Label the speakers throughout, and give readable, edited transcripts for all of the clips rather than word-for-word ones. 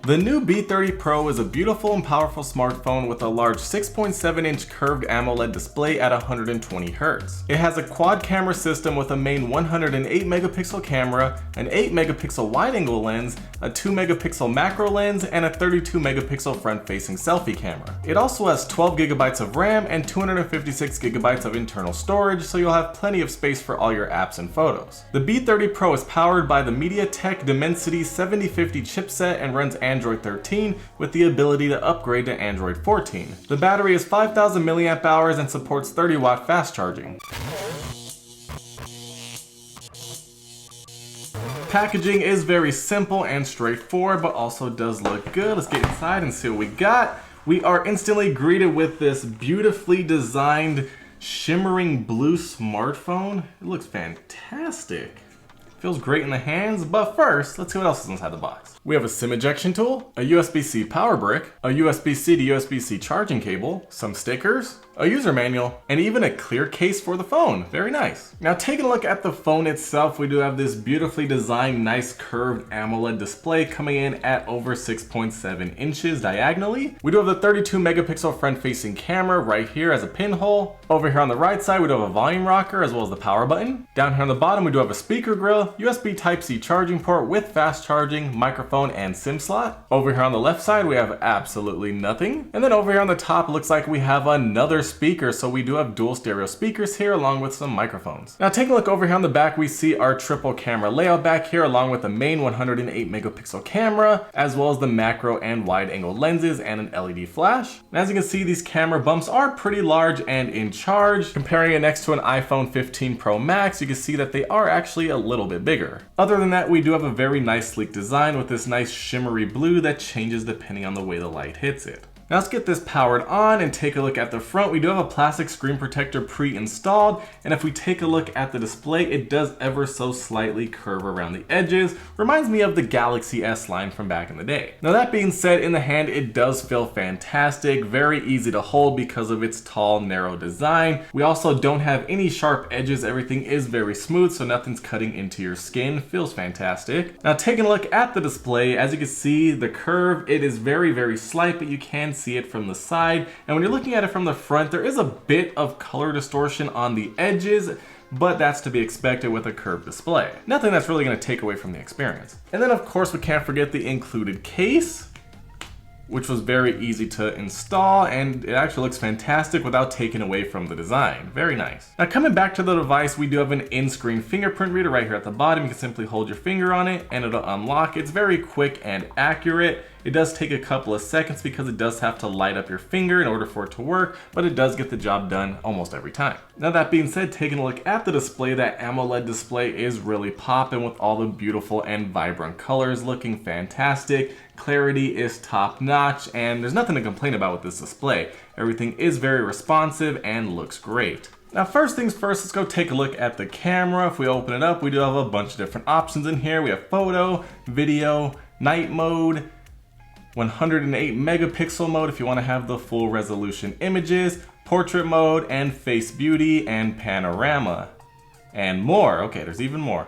Speaker 1: The NUU B30 Pro is a beautiful and powerful smartphone with a large 6.7-inch curved AMOLED display at 120 Hz. It has a quad camera system with a main 108 megapixel camera, an 8 megapixel wide-angle lens, a 2 megapixel macro lens, and a 32 megapixel front-facing selfie camera. It also has 12 gigabytes of RAM and 256 gigabytes of internal storage, so you'll have plenty of space for all your apps and photos. The B30 Pro is powered by the MediaTek Dimensity 7050 chipset and runs Android 13 with the ability to upgrade to Android 14. The battery is 5000 mAh and supports 30-watt fast charging. Packaging is very simple and straightforward, but also does look good. Let's get inside and see what we got. We are instantly greeted with this beautifully designed shimmering blue smartphone. It looks fantastic. Feels great in the hands, but first, let's see what else is inside the box. We have a SIM ejection tool, a USB-C power brick, a USB-C to USB-C charging cable, some stickers, a user manual, and even a clear case for the phone. Very nice. Now taking a look at the phone itself, we do have this beautifully designed, nice curved AMOLED display coming in at over 6.7 inches diagonally. We do have the 32 megapixel front-facing camera right here as a pinhole. Over here on the right side, we do have a volume rocker as well as the power button. Down here on the bottom, we do have a speaker grill, USB Type-C charging port with fast charging, microphone, and SIM slot. Over here on the left side, we have absolutely nothing. And then over here on the top, it looks like we have another speaker, so we do have dual stereo speakers here along with some microphones. Now taking a look over here on the back, we see our triple camera layout back here along with the main 108 megapixel camera, as well as the macro and wide angle lenses and an LED flash. And as you can see, these camera bumps are pretty large and in charge. Comparing it next to an iPhone 15 Pro Max, you can see that they are actually a little bit bigger. Other than that, we do have a very nice sleek design with this nice shimmery blue that changes depending on the way the light hits it. Now let's get this powered on and take a look at the front. We do have a plastic screen protector pre-installed, and if we take a look at the display, it does ever so slightly curve around the edges. Reminds me of the Galaxy S line from back in the day. Now that being said, in the hand it does feel fantastic, very easy to hold because of its tall, narrow design. We also don't have any sharp edges, everything is very smooth, so nothing's cutting into your skin. Feels fantastic. Now taking a look at the display, as you can see, the curve, it is very, very slight, but you can see it from the side, and when you're looking at it from the front, there is a bit of color distortion on the edges, but that's to be expected with a curved display. Nothing that's really going to take away from the experience. And then of course we can't forget the included case, which was very easy to install, and it actually looks fantastic without taking away from the design. Very nice. Now coming back to the device, we do have an in-screen fingerprint reader right here at the bottom. You can simply hold your finger on it and it'll unlock. It's very quick and accurate. It does take a couple of seconds because it does have to light up your finger in order for it to work, but it does get the job done almost every time. Now that being said, taking a look at the display, that AMOLED display is really popping with all the beautiful and vibrant colors, looking fantastic. Clarity is top notch, and there's nothing to complain about with this display. Everything is very responsive and looks great. Now first things first, let's go take a look at the camera. If we open it up, we do have a bunch of different options in here. We have photo, video, night mode, 108 megapixel mode if you want to have the full resolution images, portrait mode, and face beauty and panorama, and more. Okay, there's even more.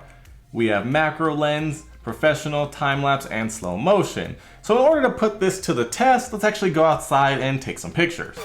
Speaker 1: We have macro lens, professional, time-lapse, and slow motion. So in order to put this to the test, let's actually go outside and take some pictures.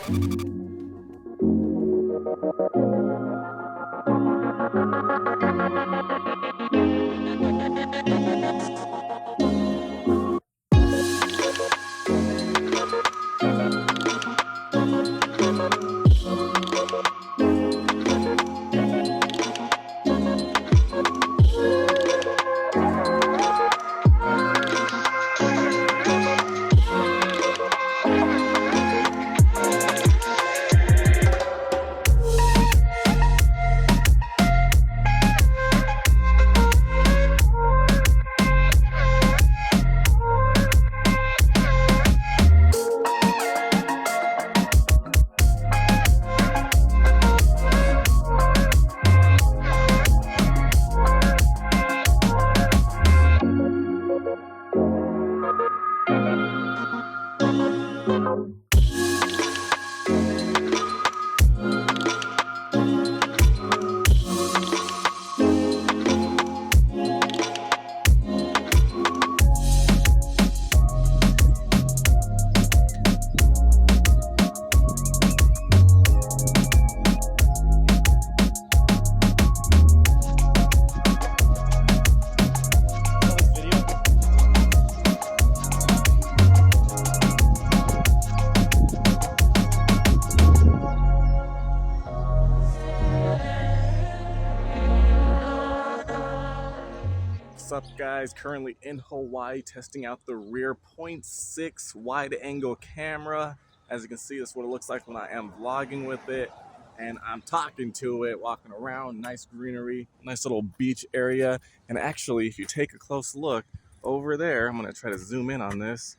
Speaker 1: guys, currently in Hawaii testing out the rear 0.6 wide angle camera. As you can see, this is what it looks like when I am vlogging with it. And I'm talking to it, walking around, nice greenery, nice little beach area. And actually, if you take a close look over there, I'm gonna try to zoom in on this.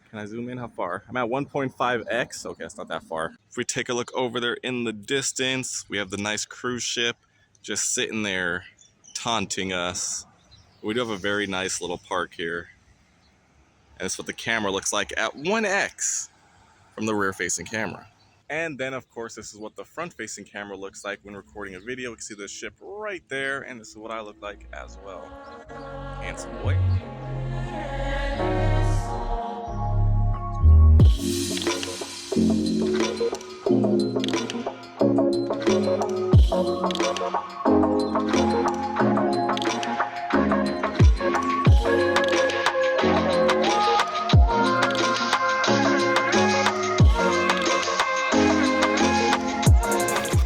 Speaker 1: Can I zoom in? How far? I'm at 1.5x. Okay, it's not that far. If we take a look over there in the distance, we have the nice cruise ship just sitting there taunting us. We do have a very nice little park here. And that's what the camera looks like at 1x from the rear facing camera. And then of course, this is what the front facing camera looks like when recording a video. We can see the ship right there, and this is what I look like as well. Handsome boy.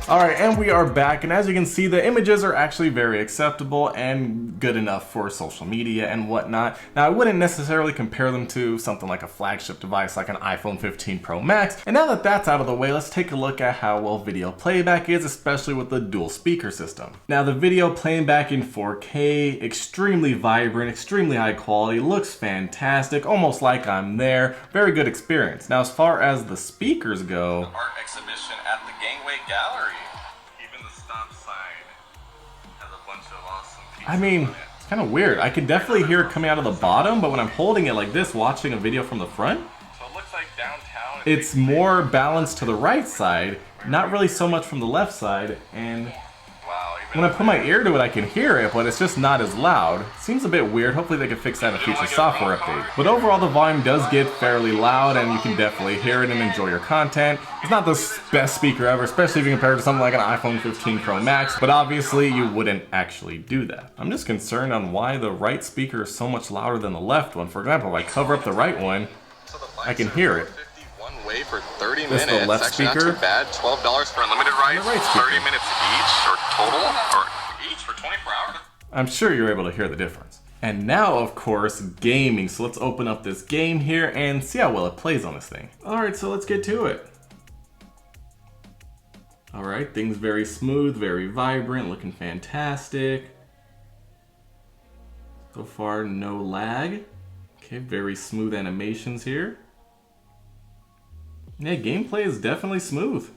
Speaker 1: Alright, and we are back, and as you can see, the images are actually very acceptable and good enough for social media and whatnot. Now, I wouldn't necessarily compare them to something like a flagship device like an iPhone 15 Pro Max. And now that that's out of the way, let's take a look at how well video playback is, especially with the dual speaker system. Now, the video playing back in 4K, extremely vibrant, extremely high quality, looks fantastic, almost like I'm there. Very good experience. Now, as far as the speakers go, the art exhibition at the Gangway Gallery. I mean, it's kind of weird. I can definitely hear it coming out of the bottom, but when I'm holding it like this, watching a video from the front, so it looks like downtown, it's more balanced to the right side, not really so much from the left side, and when I put my ear to it, I can hear it, but it's just not as loud. Seems a bit weird. Hopefully they can fix that in a future software update. But overall, the volume does get fairly loud, and you can definitely hear it and enjoy your content. It's not the best speaker ever, especially if you compare it to something like an iPhone 15 Pro Max, but obviously you wouldn't actually do that. I'm just concerned on why the right speaker is so much louder than the left one. For example, if I cover up the right one, I can hear it.
Speaker 2: Way for 30 minutes.
Speaker 1: The left
Speaker 2: actually
Speaker 1: speaker.
Speaker 2: Not too bad. $12 for unlimited rides.
Speaker 1: Right
Speaker 2: 30 minutes each, or total, or each for 24 hours.
Speaker 1: I'm sure you're able to hear the difference. And now, of course, gaming. So let's open up this game here and see how well it plays on this thing. All right, so let's get to it. All right, things very smooth, very vibrant, looking fantastic. So far, no lag. Okay, very smooth animations here. Yeah, gameplay is definitely smooth.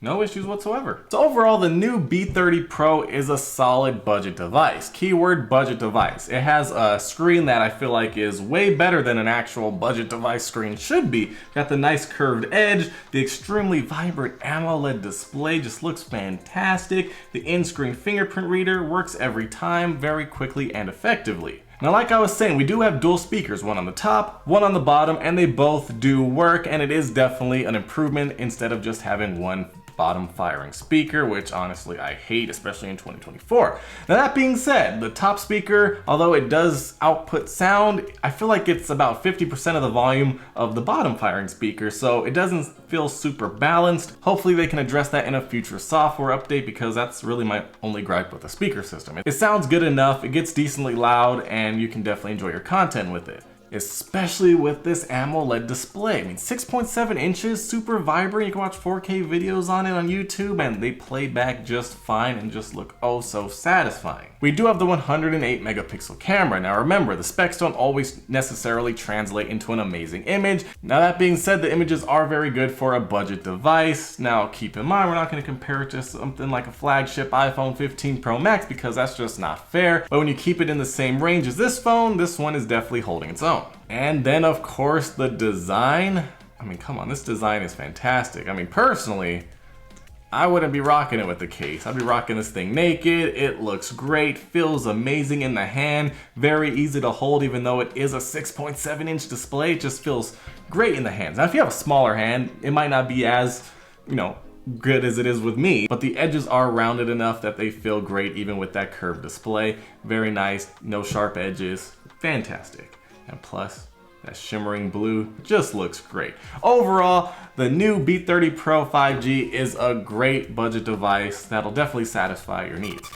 Speaker 1: No issues whatsoever. So overall, the NUU B30 Pro is a solid budget device. Keyword budget device. It has a screen that I feel like is way better than an actual budget device screen should be. Got the nice curved edge, the extremely vibrant AMOLED display just looks fantastic. The in-screen fingerprint reader works every time very quickly and effectively. Now, like I was saying, we do have dual speakers, one on the top, one on the bottom, and they both do work, and it is definitely an improvement instead of just having one bottom firing speaker, which honestly I hate, especially in 2024. Now that being said, the top speaker, although it does output sound, I feel like it's about 50% of the volume of the bottom firing speaker, so it doesn't feel super balanced. Hopefully they can address that in a future software update, because that's really my only gripe with the speaker system. It sounds good enough, it gets decently loud, and you can definitely enjoy your content with it. Especially with this AMOLED display. I mean, 6.7 inches, super vibrant. You can watch 4K videos on it on YouTube, and they play back just fine and just look oh so satisfying. We do have the 108 megapixel camera. Now remember, the specs don't always necessarily translate into an amazing image. Now that being said, the images are very good for a budget device. Now keep in mind, we're not going to compare it to something like a flagship iPhone 15 Pro Max, because that's just not fair. But when you keep it in the same range as this phone, this one is definitely holding its own. And then of course the design. I mean, come on, this design is fantastic. I mean, personally, I wouldn't be rocking it with the case. I'd be rocking this thing naked. It looks great, feels amazing in the hand, very easy to hold even though it is a 6.7 inch display. It just feels great in the hands. Now if you have a smaller hand, it might not be as, good as it is with me, but the edges are rounded enough that they feel great even with that curved display. Very nice, no sharp edges, fantastic. And plus, that shimmering blue just looks great. Overall, the NUU B30 Pro 5G is a great budget device that'll definitely satisfy your needs.